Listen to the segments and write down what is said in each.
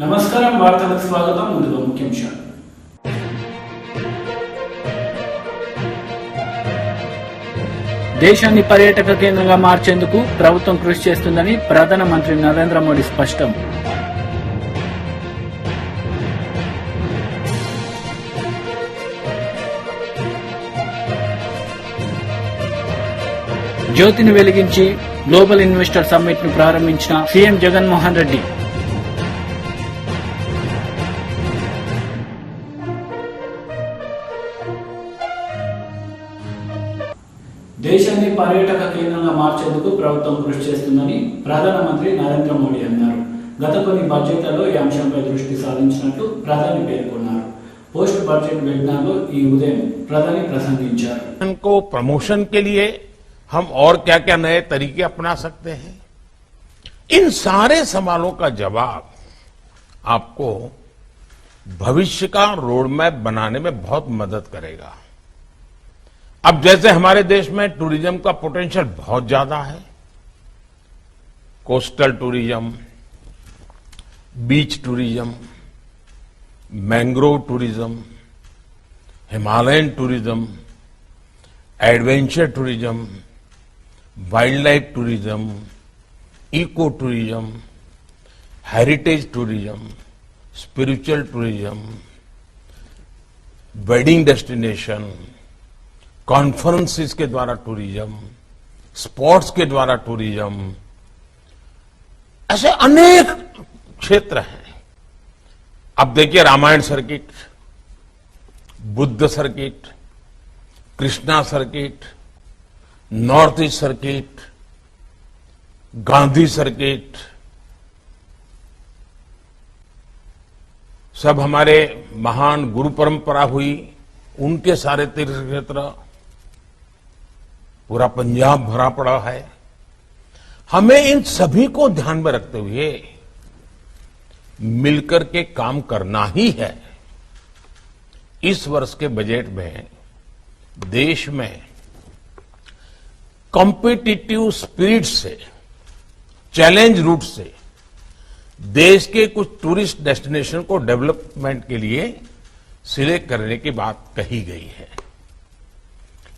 నమస్కారం వార్తలకు స్వాగతం ముందుగా ముఖ్యాంశాలు దేశాన్ని పర్యాటక కేంద్రంగా మార్చేందుకు ప్రభుత్వం కృషి చేస్తుందని ప్రధానమంత్రి నరేంద్ర మోడీ స్పష్టం జ్యోతిని వెలిగించి గ్లోబల్ ఇన్వెస్టర్ సమ్మిట్ ను ప్రారంభించిన సీఎం జగన్మోహన్ రెడ్డి దేశాన్ని పర్యాటక కేంద్రంగా మార్చేందుకు ప్రభుత్వం కృషి చేస్తుందని ప్రధానమంత్రి నరేంద్ర మోడీ అన్నారు. గత కొన్ని బడ్జెట్లలో ఈ అంశంపై దృష్టి సారించినట్లు ప్రధాని పేర్కొన్నారు. పోస్ట్ బడ్జెట్ वेबिनार ఈ ఉదయం ప్రధాని ప్రసంగించారు. को प्रमोशन के लिए हम और क्या क्या नए तरीके अपना सकते हैं, इन सारे सवालों का जवाब आपको भविष्य का रोड मैप बनाने में बहुत मदद करेगा. अब जैसे हमारे देश में टूरिज्म का पोटेंशियल बहुत ज्यादा है, coastal tourism, beach tourism, mangrove tourism, Himalayan tourism, adventure tourism, wildlife tourism, eco tourism, heritage tourism, spiritual tourism, wedding destination, conferences के द्वारा टूरिज्म, स्पोर्ट्स के द्वारा टूरिज्म, ऐसे अनेक क्षेत्र हैं. अब देखिए Ramayana circuit, Buddha circuit, Krishna circuit, north east circuit, Gandhi circuit, सब हमारे महान गुरु परंपरा हुई, उनके सारे तीर्थ क्षेत्र, पूरा पंजाब भरा पड़ा है. हमें इन सभी को ध्यान में रखते हुए मिलकर के काम करना ही है. इस वर्ष के बजट में देश में कॉम्पिटिटिव स्पिरिट से, चैलेंज रूट से देश के कुछ टूरिस्ट डेस्टिनेशन को डेवलपमेंट के लिए सिलेक्ट करने की बात कही गई है.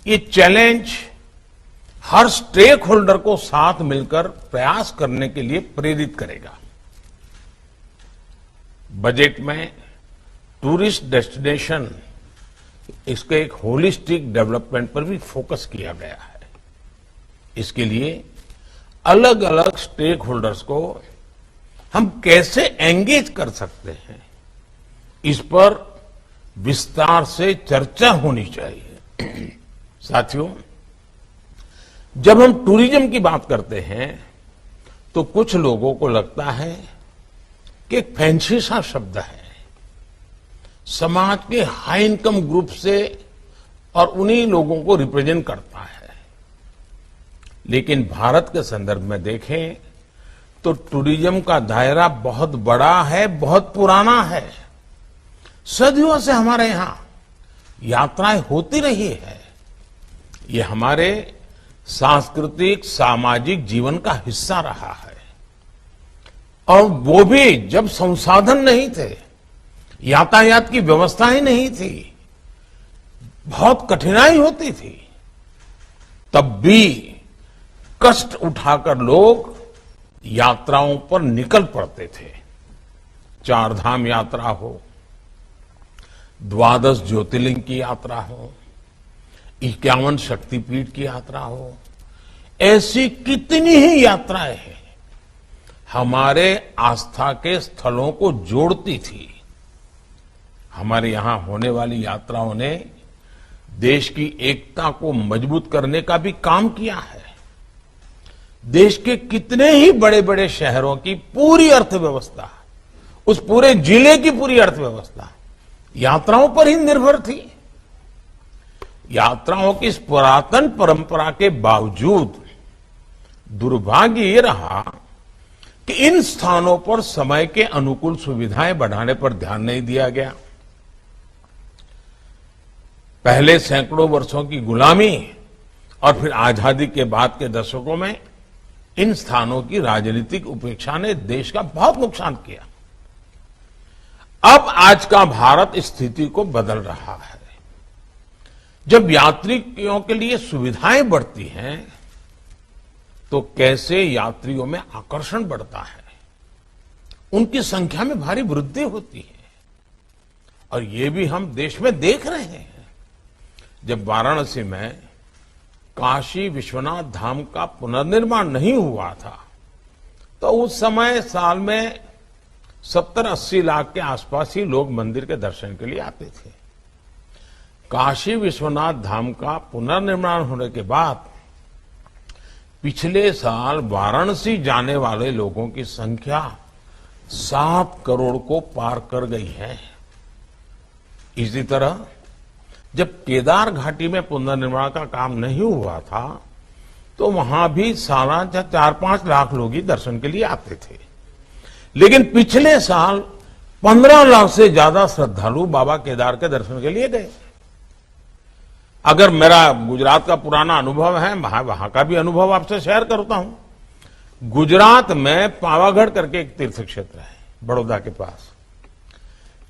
ये चैलेंज हर स्टेक होल्डर को साथ मिलकर प्रयास करने के लिए प्रेरित करेगा. बजट में टूरिस्ट डेस्टिनेशन, इसके एक होलिस्टिक डेवलपमेंट पर भी फोकस किया गया है. इसके लिए अलग अलग स्टेक होल्डर्स को हम कैसे एंगेज कर सकते हैं, इस पर विस्तार से चर्चा होनी चाहिए. साथियों, जब हम टूरिज्म की बात करते हैं तो कुछ लोगों को लगता है कि एक फैंसी सा शब्द है, समाज के हाई इनकम ग्रुप से और उन्हीं लोगों को रिप्रेजेंट करता है. लेकिन भारत के संदर्भ में देखें तो टूरिज्म का दायरा बहुत बड़ा है, बहुत पुराना है. सदियों से हमारे यहां यात्राएं होती रही है. ये हमारे सांस्कृतिक सामाजिक जीवन का हिस्सा रहा है, और वो भी जब संसाधन नहीं थे, यातायात की व्यवस्था ही नहीं थी, बहुत कठिनाई होती थी, तब भी कष्ट उठाकर लोग यात्राओं पर निकल पड़ते थे. 4 धाम यात्रा हो, 12 ज्योतिर्लिंग की यात्रा हो, 51 शक्तिपीठ की यात्रा हो, ऐसी कितनी ही यात्राएं हैं हमारे आस्था के स्थलों को जोड़ती थी. हमारे यहां होने वाली यात्राओं ने देश की एकता को मजबूत करने का भी काम किया है. देश के कितने ही बड़े बड़े शहरों की पूरी अर्थव्यवस्था, उस पूरे जिले की पूरी अर्थव्यवस्था यात्राओं पर ही निर्भर थी. यात्राओं की इस पुरातन परंपरा के बावजूद दुर्भाग्य ये रहा कि इन स्थानों पर समय के अनुकूल सुविधाएं बढ़ाने पर ध्यान नहीं दिया गया. पहले सैकड़ों वर्षों की गुलामी और फिर आजादी के बाद के दशकों में इन स्थानों की राजनीतिक उपेक्षा ने देश का बहुत नुकसान किया. अब आज का भारत इस स्थिति को बदल रहा है। जब यात्रियों के लिए सुविधाएं बढ़ती हैं तो कैसे यात्रियों में आकर्षण बढ़ता है, उनकी संख्या में भारी वृद्धि होती है। और ये भी हम देश में देख रहे हैं। जब वाराणसी में काशी विश्वनाथ धाम का पुनर्निर्माण नहीं हुआ था तो उस समय साल में 70-80 लाख के आसपास ही लोग मंदिर के दर्शन के लिए आते थे। काशी विश्वनाथ धाम का पुनर्निर्माण होने के बाद पिछले साल वाराणसी जाने वाले लोगों की संख्या 7 करोड़ को पार कर गई है। इसी तरह जब केदार घाटी में पुनर्निर्माण का काम नहीं हुआ था तो वहां भी सालाना 4-5 लाख लोग ही दर्शन के लिए आते थे, लेकिन पिछले साल 15 लाख से ज्यादा श्रद्धालु बाबा केदार के दर्शन के लिए गए। अगर मेरा गुजरात का पुराना अनुभव है, वहां का भी अनुभव आपसे शेयर करता हूं। गुजरात में पावागढ़ करके एक तीर्थ क्षेत्र है बड़ौदा के पास।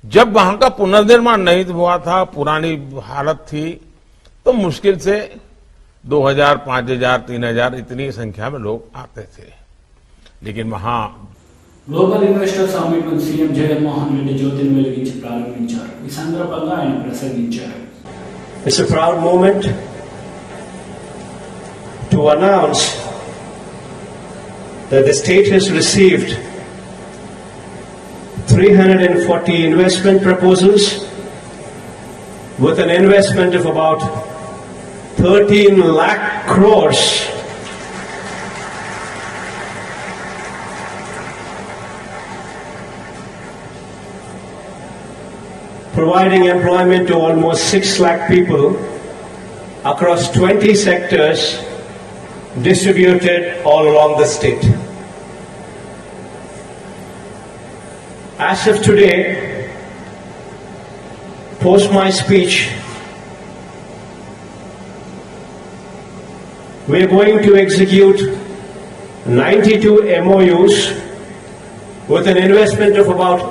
जब वहां का पुनर्निर्माण नहीं हुआ था, पुरानी हालत थी, तो मुश्किल से 2000, 5000, 3000 इतनी संख्या में लोग आते थे। लेकिन वहां గ్లోబల్ ఇన్వెస్టర్ సమ్మిట్ ను సీఎం జగన్మోహన్ రెడ్డి జ్యోతిని వెలిగించి ప్రారంభించారు. ఈ సందర్భంగా ఆయన ప్రసంగించారు. It's a proud moment to announce that the state has received 340 investment proposals with an investment of about 13 lakh crores providing employment to almost 6 lakh people across 20 sectors distributed all along the state. As of today, post my speech, we are going to execute 92 MOUs with an investment of about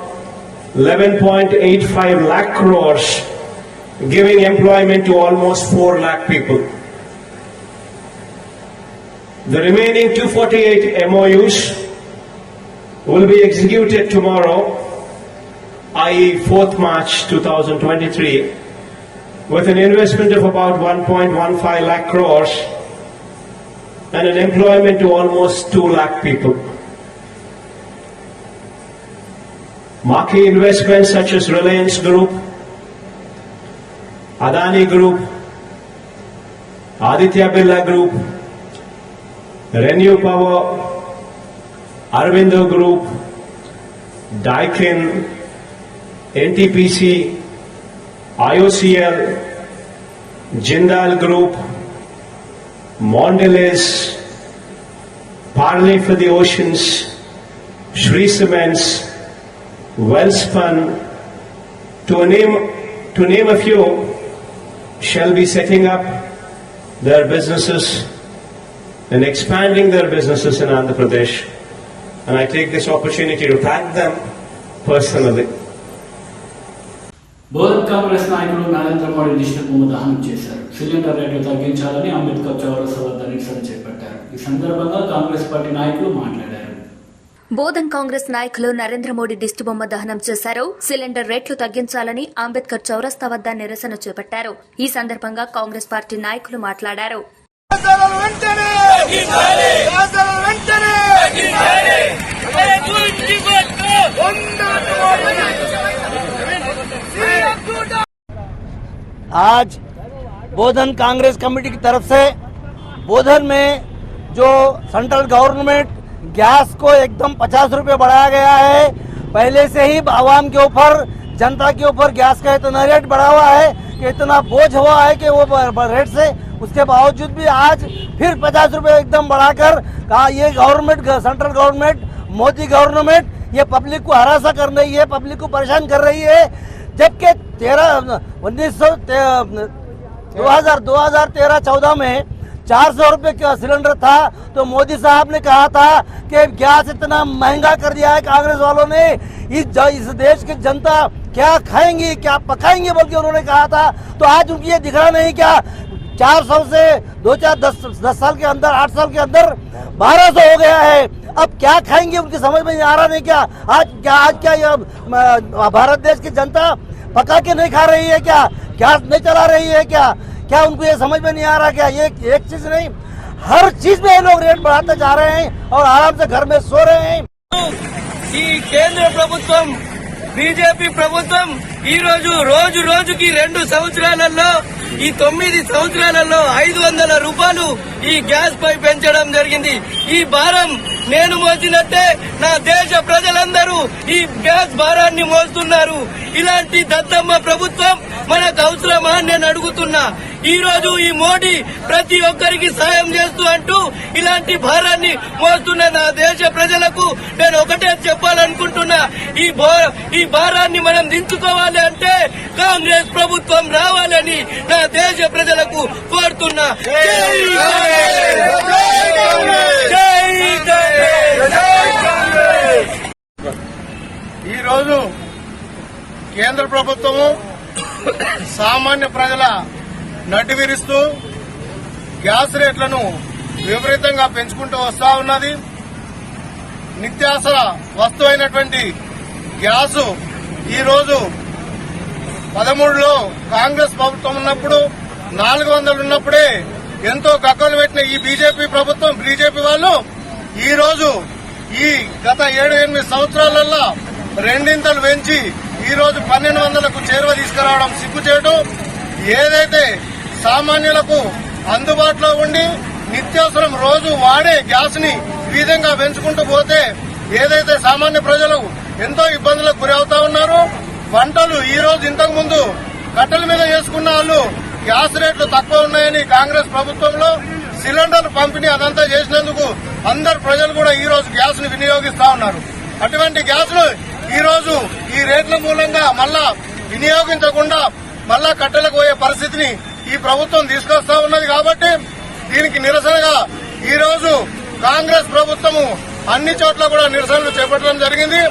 11.85 lakh crores, giving employment to almost 4 lakh people. The remaining 248 MOUs will be executed tomorrow, i.e. 4th March 2023, with an investment of about 1.15 lakh crores and an employment to almost 2 lakh people. Marquee investments such as Reliance Group, Adani Group, Aditya Birla Group, Renew Power, Arvindo Group, Daikin, NTPC, IOCL, Jindal Group, Mondelez, Parley for the Oceans, Shree Cements, Wellspun, to name a few, shall be setting up their businesses and expanding their businesses in Andhra Pradesh. And I take this opportunity to thank them personally. Bodhan Congress నాయకులు నరేంద్ర మోడీ దిష్టిబొమ్మ దహనం చేశారు. Cylinder రేట్లు తగ్గించాలని అంబేద్కర్ చౌరస్తా వద్ద నిరసన చేపట్టారు. ఈ సందర్భంగా కాంగ్రెస్ పార్టీ నాయకులు మాట్లాడారు. బోధన్ కాంగ్రెస్ నాయకులు నరేంద్ర మోడీ దిష్టిబొమ్మ దహనం చేశారు. సిలిండర్ రేట్లు తగ్గించాలని అంబేద్కర్ చౌరస్తా వద్ద నిరసన చేపట్టారు. ఈ సందర్భంగా కాంగ్రెస్ పార్టీ నాయకులు మాట్లాడారు. आज बोधन कांग्रेस कमेटी की तरफ से बोधन में जो सेंट्रल गवर्नमेंट गैस को एकदम 50 रुपए बढ़ाया गया है। पहले से ही आवाम के ऊपर, जनता के ऊपर गैस का इतना रेट बढ़ा हुआ है कि इतना बोझ हुआ है कि वो रेट से उसके बावजूद भी आज फिर 50 रुपए एकदम बढ़ाकर कहा ये government, central government, Modi government ये पब्लिक को हरासा कर रही है, पब्लिक को परेशान कर रही है। जबकि 2013-14 में 400 रुपए का सिलेंडर था तो मोदी साहब ने कहा था कि गैस इतना महंगा कर दिया है कांग्रेस वालों ने, इस देश की जनता क्या खाएंगी क्या पकाएंगे बल्कि उन्होंने कहा था। तो आज उनकी ये दिख रहा नहीं क्या 400 से 10 साल के अंदर 8 साल के अंदर 1200 हो गया है। अब क्या खाएंगे उनकी समझ में नहीं आ रहा नहीं क्या आज क्या ये भारत देश की जनता पका के नहीं खा रही है क्या, गैस नहीं चला रही है क्या उनको ये समझ में नहीं आ रहा क्या। ये एक चीज नहीं हर चीज में ये लोग रेट बढ़ाते जा रहे हैं और आराम से घर में सो रहे हैं। కేంద్ర ప్రభుత్వం బీజేపీ ప్రభుత్వం ఈ రోజు రోజుకి 2 సంవత్సరాలలో ఈ 9 సంవత్సరాలలో 500 రూపాయలు ఈ గ్యాస్ పై పెంచడం జరిగింది। ఈ భారం నేను మోసినట్టే నా దేశ ప్రజలందరూ ఈ గ్యాస్ భారాన్ని మోస్తున్నారు। ఇలాంటి దద్దమ్మ ప్రభుత్వం మనకు అవసరమా నేను అడుగుతున్నా। ఈ రోజు ఈ మోడీ ప్రతి ఒక్కరికి సాయం చేస్తూ అంటూ ఇలాంటి భారాన్ని మోస్తున్న నా దేశ ప్రజలకు నేను ఒకటే చెప్పాలనుకుంటున్నా, ఈ భారాన్ని మనం దించుకోవాలి అంటే కాంగ్రెస్ ప్రభుత్వం రావాలని నా దేశ ప్రజలకు కోరుతున్నా। ఈ రోజు కేంద్ర ప్రభుత్వము సామాన్య ప్రజల నడ్డి విరుస్తూ గ్యాస్ రేట్లను విపరీతంగా పెంచుకుంటూ వస్తా ఉన్నది। నిత్యావసర వస్తువు అయినటువంటి గ్యాస్ ఈ రోజు 13లో కాంగ్రెస్ ప్రభుత్వం ఉన్నప్పుడు 400 ఉన్నప్పుడే ఎంతో గగ్గలు పెట్టిన ఈ బీజేపీ వాళ్ళు ఈ రోజు ఈ గత 7-8 సంవత్సరాలలో రెండింతలు పెంచి ఈ రోజు 1200కు చేరువ తీసుకురావడం సిగ్గుచేటు। ఏదైతే సామాన్యులకు అందుబాటులో ఉండి నిత్యావసరం రోజు వాడే గ్యాస్ ని ఈ విధంగా పెంచుకుంటూ పోతే ఏదైతే సామాన్య ప్రజలు ఎంతో ఇబ్బందులకు గురవుతా ఉన్నారు। వంటలు ఈ రోజు ఇంతకు ముందు కట్టెల మీద చేసుకున్న వాళ్ళు గ్యాస్ రేట్లు తక్కువ ఉన్నాయని కాంగ్రెస్ ప్రభుత్వంలో సిలిండర్ పంపిణీ అదంతా చేసినందుకు అందరు ప్రజలు కూడా ఈ రోజు గ్యాస్ ని వినియోగిస్తా ఉన్నారు। అటువంటి గ్యాస్ ను ఈ రోజు ఈ రేట్ల మూలంగా మళ్ళా వినియోగించకుండా మళ్ళా కట్టెలకు పోయే పరిస్థితిని ఈ ప్రభుత్వం తీసుకొస్తా ఉన్నది। కాబట్టి దీనికి నిరసనగా ఈ రోజు కాంగ్రెస్ ప్రభుత్వము అన్ని చోట్ల కూడా నిరసనలు చేపట్టడం జరిగింది।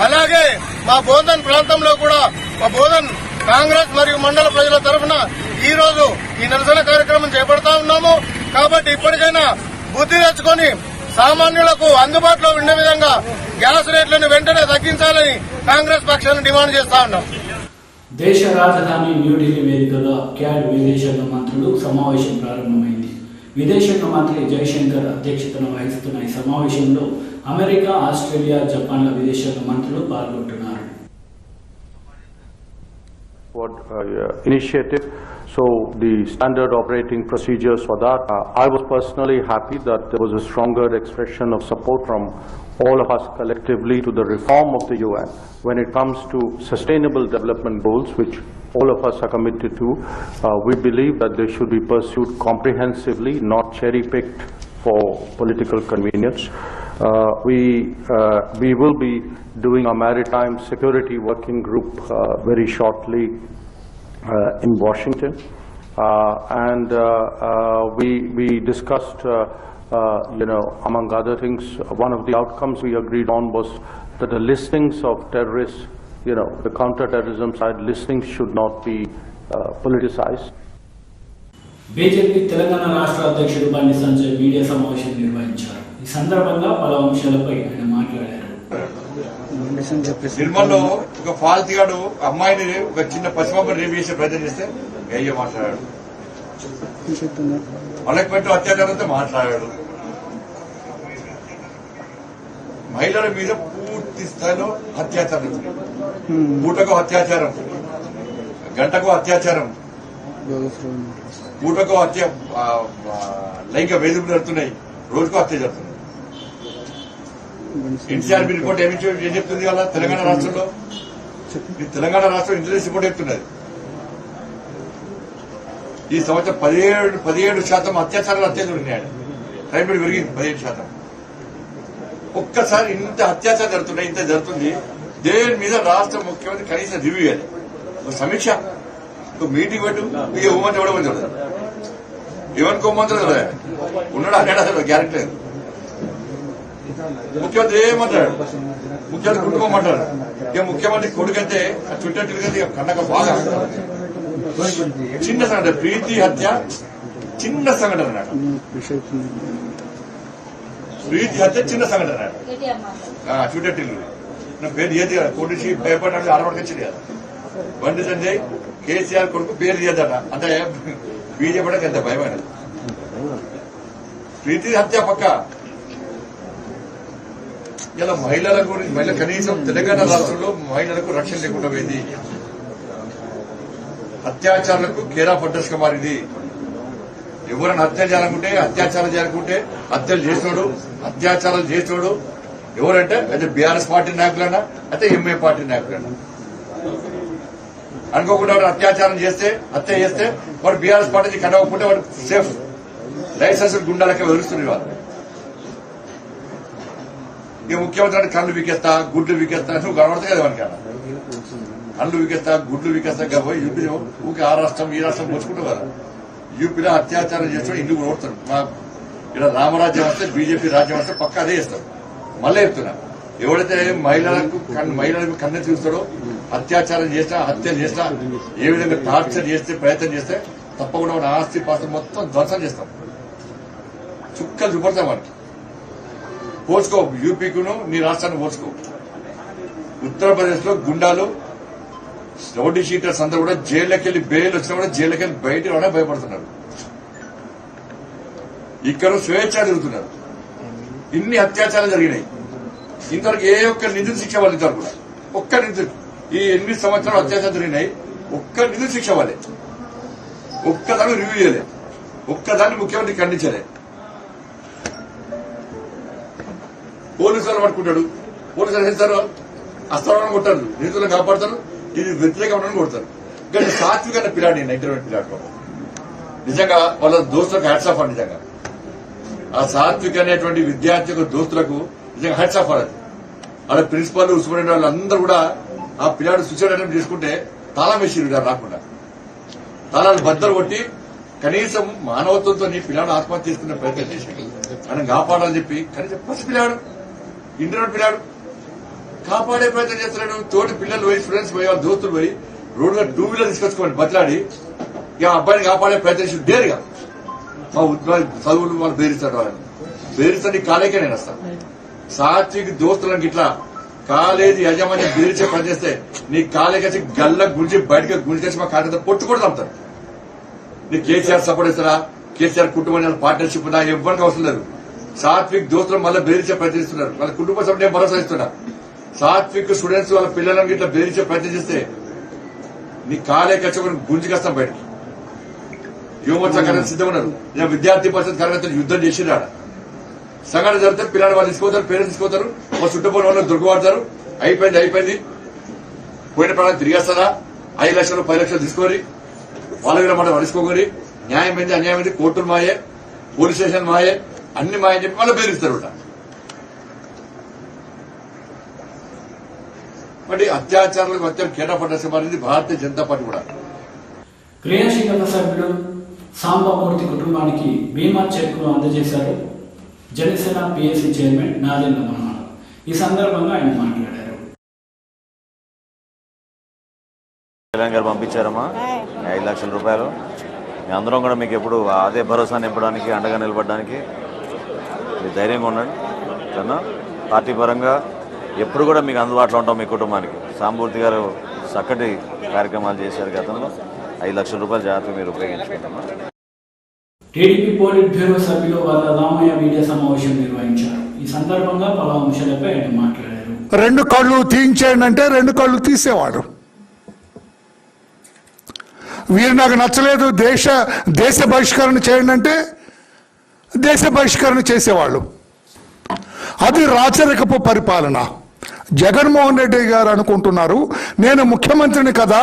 అలాగే మా బోధన్ ప్రాంతంలో కూడా మా బోధన్ కాంగ్రెస్ మరియు మండల ప్రజల తరఫున ఈ రోజు ఈ నిరసన కార్యక్రమం చేపడతా ఉన్నాము। కాబట్టి ఇప్పటికైనా బుద్ధి తెచ్చుకొని సామాన్యులకు అందుబాటులో ఉండే విధంగా గ్యాస్ రేట్లను వెంటనే తగ్గించాలని కాంగ్రెస్ పక్షాన్ని డిమాండ్ చేస్తా ఉన్నాం। దేశ రాజధాని న్యూఢిల్లీ వేదికగా క్యాడ్ విదేశాంగ మంత్రులు సమావేశం ప్రారంభమైంది। విదేశాంగ మంత్రి జయశంకర్ అధ్యక్షతన వహిస్తున్న ఈ సమావేశంలో అమెరికా, ఆస్ట్రేలియా, జపాన్ల విదేశాంగ మంత్రులు పాల్గొంటున్నారు। Initiative. So the standard operating procedures for that. I was personally happy that there was a stronger expression of support from all of us collectively to the reform of the UN when it comes to sustainable development goals, which all of us are committed to. We believe that they should be pursued comprehensively, not cherry-picked for political convenience. We will be doing a maritime security working group very shortly in Washington, and we discussed, among other things, one of the outcomes we agreed on was that the listings of terrorists, the counter-terrorism side listings should not be politicized. BJP Telangana రాష్ట్ర అధ్యక్షుడు Bandi Sanjay media సమావేశం నిర్వహించారు। ఈ సందర్భంగా పలు అంశాలపై ఆయన మాట్లాడారు। నిర్మల్లో ఒక ఫాల్తీగాడు అమ్మాయిని ఒక చిన్న పసిపాపని రేపు చేసే ప్రయత్నం చేస్తే అయ్యో మాట్లాడాడు, వాళ్ళకి పెట్టు అత్యాచారంతో మాట్లాడాడు। మహిళల మీద పూర్తి స్థాయిలో అత్యాచారం, పూటకు అత్యాచారం, గంటకు అత్యాచారం, పూటకు లైంగిక వేధింపులు జరుగుతున్నాయి, రోజుకు హత్య జరుగుతున్నాయి। ఎన్సీఆర్బీ రిపోర్ట్ ఏం చెప్తుంది కదా తెలంగాణ రాష్ట్రంలో? తెలంగాణ రాష్ట్రం ఇంటెలిజెన్స్ రిపోర్ట్ చెప్తున్నది ఈ సంవత్సరం 17% అత్యాచారాలు అత్యాచారం క్రైమ్ రేట్ పెరిగింది 17%। ఒక్కసారి ఇంత అత్యాచారం జరుగుతున్నాయి, ఇంత జరుగుతుంది, దేని మీద రాష్ట్ర ముఖ్యమంత్రి కనీసం రివ్యూ చేయాలి, ఒక సమీక్ష, ఒక మీటింగ్ పెట్టు, ఇక ఊమని చూడమని చూడదు। ఏమనుకోమంటారు కదా ఉన్నాడు అన్నాడు గ్యారెంటీ లేదు. ముఖ్యమంత్రి ఏమంటాడు? ముఖ్యమంత్రి కుటుంబం అంటాడు. ఇక ముఖ్యమంత్రి కొడుకంటే చుట్టట్టుగా కన్నక బాగా చిన్న సంఘటన, ప్రీతి హత్య చిన్న సంఘటన అన్నాడు. ప్రీతి హత్య చిన్న సంఘటన అన్నాడు. చుట్టటిల్లు నా పేరు ఏది కదా కొడిసి భయపడినట్టు అరవడికొచ్చింది కదా. బండి సంజయ్ కేసీఆర్ కొడుకు పేరు చేయదట అంటే బీజేపీకి ఎంత భయమైన. ప్రీతి హత్య పక్క. ఇలా మహిళల గురించి మహిళ కనీసం తెలంగాణ రాష్ట్రంలో మహిళలకు రక్షణ లేకుండా పోయింది. అత్యాచారాలకు కేరా పడ్డస్గా మారింది. ఎవరైనా హత్య చేయాలనుకుంటే అత్యాచారం చేయాలనుకుంటే హత్యలు చేసినోడు అత్యాచారాలు చేసినోడు ఎవరంటే అయితే బీఆర్ఎస్ పార్టీ నాయకులైనా అయితే ఎంఏ పార్టీ నాయకులైనా. అనుకోకుండా వాడు అత్యాచారం చేస్తే హత్య చేస్తే వాడు బీఆర్ఎస్ పార్టీ కనవకుంటే వాడు సేఫ్. లైసెన్స్ గుండాలకే వదులుస్తుంది వాళ్ళు. ఇక ముఖ్యమంత్రి కళ్ళు వీకేస్తా గుడ్లు వీకేస్తా నువ్వు కనబడతా కదా మనకి కళ్ళు వీకేస్తా గుడ్లు వీకేస్తా పోయి యూపీ ఊరికి ఆ రాష్ట్రం ఈ రాష్ట్రం పోచుకుంటావు కదా. యూపీలో అత్యాచారం చేస్తాడు ఇందుకు ఓడతాడు. మా ఇక్కడ రామరాజ్యం వస్తే బీజేపీ రాజ్యం వస్తే పక్క అదే చేస్తారు. మళ్ళీ చెప్తున్నా ఎవడైతే మహిళలకు కన్నె చూస్తాడో అత్యాచారం చేసినా హత్యలు చేసినా ఏ విధంగా టార్చర్ చేస్తే ప్రయత్నం చేస్తే తప్పకుండా మన ఆస్తి పాస్తి మొత్తం ధ్వంసం చేస్తాం. చుక్కలు చూపడతాం మనకి. పోసుకో యూపీకును నీ రాష్ట్రాన్ని పోసుకో. ఉత్తరప్రదేశ్ లో గుండాలు రౌడీ షీటర్స్ అందరూ కూడా జైల్లోకి వెళ్లి బెయిల్ వచ్చినా కూడా జైల్లోకి వెళ్లి బయట రావడా భయపడుతున్నారు. ఇక్కడ స్వేచ్ఛ తిరుగుతున్నారు. ఇన్ని అత్యాచారాలు జరిగినాయి. ఇంతవరకు ఏ ఒక్క నిధులు శిక్ష వాళ్ళు ఇంతవరకు కూడా ఒక్క నిధులు ఈ 8 సంవత్సరాలు అత్యాచారం జరిగినాయి. ఒక్క నిధులు శిక్ష వాళ్ళే. ఒక్కదాన్ని రివ్యూ చేయలే. ఒక్కదాన్ని ముఖ్యమంత్రి ఖండించలే. పోలీసు వాళ్ళు పట్టుకుంటాడు. పోలీసులు వేస్తారు అస్తమానం కొట్టారు. నిధులను కాపాడతారు. ఇది వ్యతిరేకమైన కొడతారు. కానీ సాత్విక పిల్లాడి ఇంటర్వ్యూ పిల్లాడు నిజంగా వాళ్ళ దోస్తులకు హ్యాట్స్ ఆఫ్ అని నిజంగా ఆ సాత్విక్ అనేటువంటి విద్యార్థి దోస్తులకు నిజంగా హ్యాట్స్ ఆఫ్ అది. అలా ప్రిన్సిపాల్ సూపరింటెండెంట్ వాళ్ళందరూ కూడా ఆ పిల్లాడు సూసైడ్ అటెంప్ట్ చేసుకుంటే తాళం వేసిరు రాకుండా తాళాలు బద్దలు కొట్టి కనీసం మానవత్వంతో పిల్లాడు ఆత్మహత్య చేసుకునే ప్రయత్నం చేశాడు. ఆయన కాపాడాలని చెప్పి కనీసం పసి పిల్లాడు ఇంటర్నెట్ పిల్లాడు కాపాడే ప్రయత్నం చేస్తున్నాడు. తోటి పిల్లలు పోయి స్టూడెంట్స్ పోయి వాళ్ళ దోస్తులు పోయి రోడ్డుగా 2 వీలర్ తీసుకొచ్చుకోవాలి బతలాడి ఇక అబ్బాయిని కాపాడే ప్రయత్నం చేసి డేరుగా మా చదువులు వాళ్ళు బేరిస్తారు. వాళ్ళని బేరిస్తే నీ కాలేకే నేను వస్తాను. సాత్విక్ దోస్తులకు ఇట్లా కాలేజీ యజమాని బేరిచే పని చేస్తే నీ కాలేకేసి గల్ల గుంజి బయటకు గుంజేసి మా కాలేజీ పొట్టు కూడా తమ్ముతారు. నీ కేసీఆర్ సపోర్ట్ ఇస్తారా? కేసీఆర్ కుటుంబం పార్ట్నర్షిప్ ఉందా? ఎవరికి అవసరం లేదు. సాత్విక్ దోస్తులు మళ్ళీ బేరిచే ప్రయత్నిస్తున్నారు. వాళ్ళ కుటుంబ సభ్యులు నేను భరోసా ఇస్తున్నా. సాత్విక్ స్టూడెంట్స్ వాళ్ళ పిల్లలను ఇట్లా బేరిచే ప్రయత్నం చేస్తే నీ కాలేకచ్చి గుంజుకొస్తాం బయటకి. యువమోర్చా కార్యకర్తలు సిద్ధం ఉన్నారు. విద్యార్థి పరిషత్ కార్యకర్తలు యుద్దం చేసిరాడ సంఘటన జరిగితే పిల్లలు వాళ్ళు తీసుకోతారు, పేరెంట్స్ తీసుకోతారు, వాళ్ళ చుట్టుపక్కల వాళ్ళు దొరికిపడతారు. అయిపోయింది పోయిన ప్రాణం తిరిగేస్తారా? 5 లక్షలు 10 లక్షలు తీసుకొని వాళ్ళ మీద మాట పడుచుకోకరి న్యాయం ఏంది అన్యాయం ఏంది కోర్టులు మాయే పోలీస్ స్టేషన్ మాయే అన్ని మాయని చెప్పి వాళ్ళు బెదిరిస్తారు. మరి అత్యాచారాలకు అత్యంత కేటాపడ్డ మారింది భారతీయ జనతా పార్టీ కూడా. క్రియాశీలక సభ్యుడు సాంబమూర్తి కుటుంబానికి బీమా చెక్కును అందజేశారు జనసేన పిఎస్సి చైర్మన్ నాదెండ్ల మనోహర్. ఈ సందర్భంగా ఆయన మాట్లాడారు. తెలంగాణ పంపించారమ్మా 5 లక్షల రూపాయలు. మీ అందరం కూడా మీకు ఎప్పుడు అదే భరోసా నింపడానికి అండగా నిలబడడానికి మీరు ధైర్యంగా ఉండండి. సరేనా? పార్టీ పరంగా ఎప్పుడు కూడా మీకు అందుబాటులో ఉంటాం. మీ కుటుంబానికి సాంబమూర్తి గారు చక్కటి కార్యక్రమాలు చేశారు గతంలో. 5 లక్షల రూపాయలు జాగ్రత్తగా మీరు ఉపయోగించుకుంటామా. టీడీపీ పోలిట్ బ్యూరో సభ్యులు వాళ్ళ రామయ్య మీడియా సమావేశం నిర్వహించారు. ఈ సందర్భంగా పలు అంశాలపై ఆయన మాట్లాడారు. 2 కళ్ళు తీయించేయండి అంటే 2 కళ్ళు తీసేవాడు. వీరు నాకు నచ్చలేదు దేశ బహిష్కరణ చేయండి అంటే దేశ బహిష్కరణ చేసేవాళ్ళు. అది రాచరికపు పరిపాలన. జగన్మోహన్ రెడ్డి గారు అనుకుంటున్నారు నేను ముఖ్యమంత్రిని కదా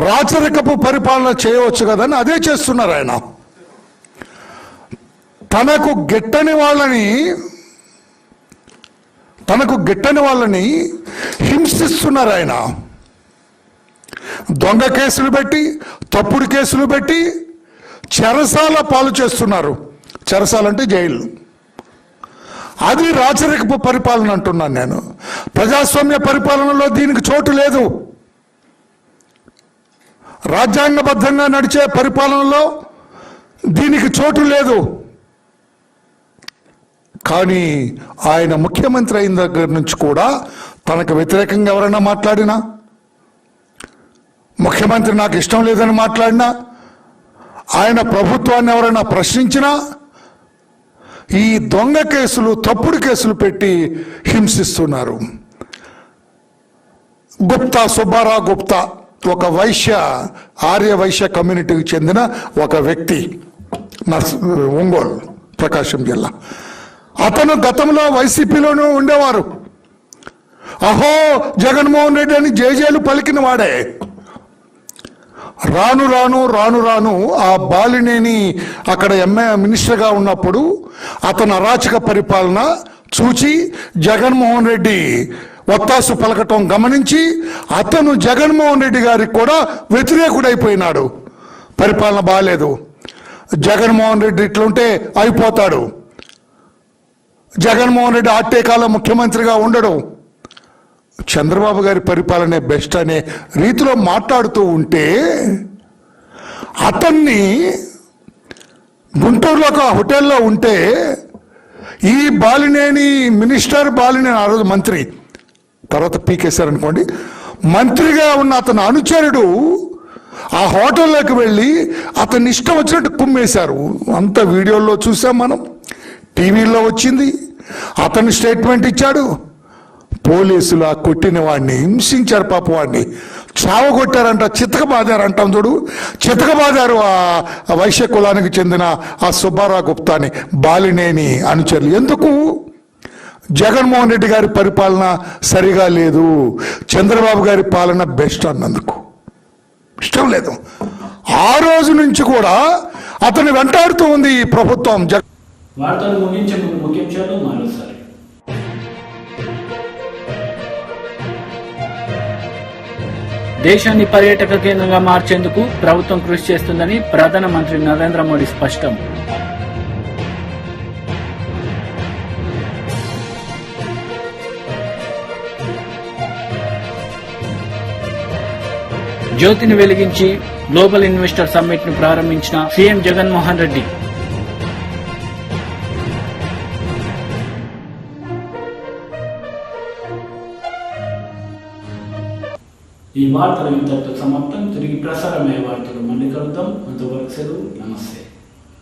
రాచరికపు పరిపాలన చేయవచ్చు కదని అదే చేస్తున్నారు ఆయన. తనకు గిట్టని వాళ్ళని హింసిస్తున్నారు ఆయన. దొంగ కేసులు పెట్టి తప్పుడు కేసులు పెట్టి చెరసాల పాలు చేస్తున్నారు. చెరసాల అంటే జైలు. అది రాచరికపు పరిపాలన అంటున్నాను నేను. ప్రజాస్వామ్య పరిపాలనలో దీనికి చోటు లేదు. రాజ్యాంగబద్ధంగా నడిచే పరిపాలనలో దీనికి చోటు లేదు. కానీ ఆయన ముఖ్యమంత్రి అయిన దగ్గర నుంచి కూడా తనకు వ్యతిరేకంగా ఎవరైనా మాట్లాడినా, ముఖ్యమంత్రి నాకు ఇష్టం లేదని మాట్లాడినా, ఆయన ప్రభుత్వాన్ని ఎవరైనా ప్రశ్నించినా ఈ దొంగ కేసులు, తప్పుడు కేసులు పెట్టి హింసిస్తున్నారు. గుప్తా, సుబ్బారావు గుప్తా, ఒక ఆర్య వైశ్య కమ్యూనిటీకి చెందిన ఒక వ్యక్తి, ఒంగోలు, ప్రకాశం జిల్లా. అతను గతంలో వైసీపీలోనూ ఉండేవారు. అహో జగన్మోహన్ రెడ్డి అని జేజేలు పలికిన వాడే. రాను రాను ఆ బాలినేని అక్కడ మినిస్టర్గా ఉన్నప్పుడు అతను అరాచక పరిపాలన చూచి జగన్మోహన్ రెడ్డి ఒత్తాసు పలకటం గమనించి అతను జగన్మోహన్ రెడ్డి గారికి కూడా వ్యతిరేకుడైపోయినాడు. పరిపాలన బాగాలేదు, జగన్మోహన్ రెడ్డి ఇట్లుంటే అయిపోతాడు, జగన్మోహన్ రెడ్డి ఆట్టేకాల ముఖ్యమంత్రిగా ఉండడు, చంద్రబాబు గారి పరిపాలనే బెస్ట్ అనే రీతిలో మాట్లాడుతూ ఉంటే అతన్ని గుంటూరులో ఒక హోటల్లో ఉంటే ఈ బాలినేని మినిస్టర్, బాలినేని ఆ రోజు మంత్రి, తర్వాత పీకేశారు అనుకోండి, మంత్రిగా ఉన్న అతను అనుచరుడు ఆ హోటల్లోకి వెళ్ళి అతన్ని ఇష్టం వచ్చినట్టు కుమ్మేశారు. అంత వీడియోల్లో చూసాం మనం, టీవీలో వచ్చింది. అతను స్టేట్మెంట్ ఇచ్చాడు. పోలీసులు ఆ కొట్టిన వాడిని హింసించారు, పాప వాడిని చావగొట్టారంట, చితకబాదారంటాం చూడు, చితకబాదారు ఆ వైశ్య కులానికి చెందిన ఆ సుబ్బారావు గుప్తాని, బాలినేని అనుచరులు. ఎందుకు? జగన్మోహన్ రెడ్డి గారి పరిపాలన సరిగా లేదు, చంద్రబాబు గారి పాలన బెస్ట్ అన్నందుకు. ఇష్టం లేదు. ఆ రోజు నుంచి కూడా అతను వెంటాడుతూ ఉంది ఈ ప్రభుత్వం. వార్తలు ముగించే ముందు ముఖ్యాంశాలు మరోసారి. దేశాన్ని పర్యాటక కేంద్రంగా మార్చేందుకు ప్రభుత్వం కృషి చేస్తుందని ప్రధానమంత్రి నరేంద్ర మోడీ స్పష్టం. జ్యోతిని వెలిగించి గ్లోబల్ ఇన్వెస్టర్ సమ్మిట్ ను ప్రారంభించిన సీఎం జగన్మోహన్ రెడ్డి. ఈ వార్తలు ఇంతటితో సమాప్తం. తిరిగి ప్రసారమయ్యే వార్తలు మళ్ళీ కలుద్దాం. అంతవరకు సెలవు. నమస్తే.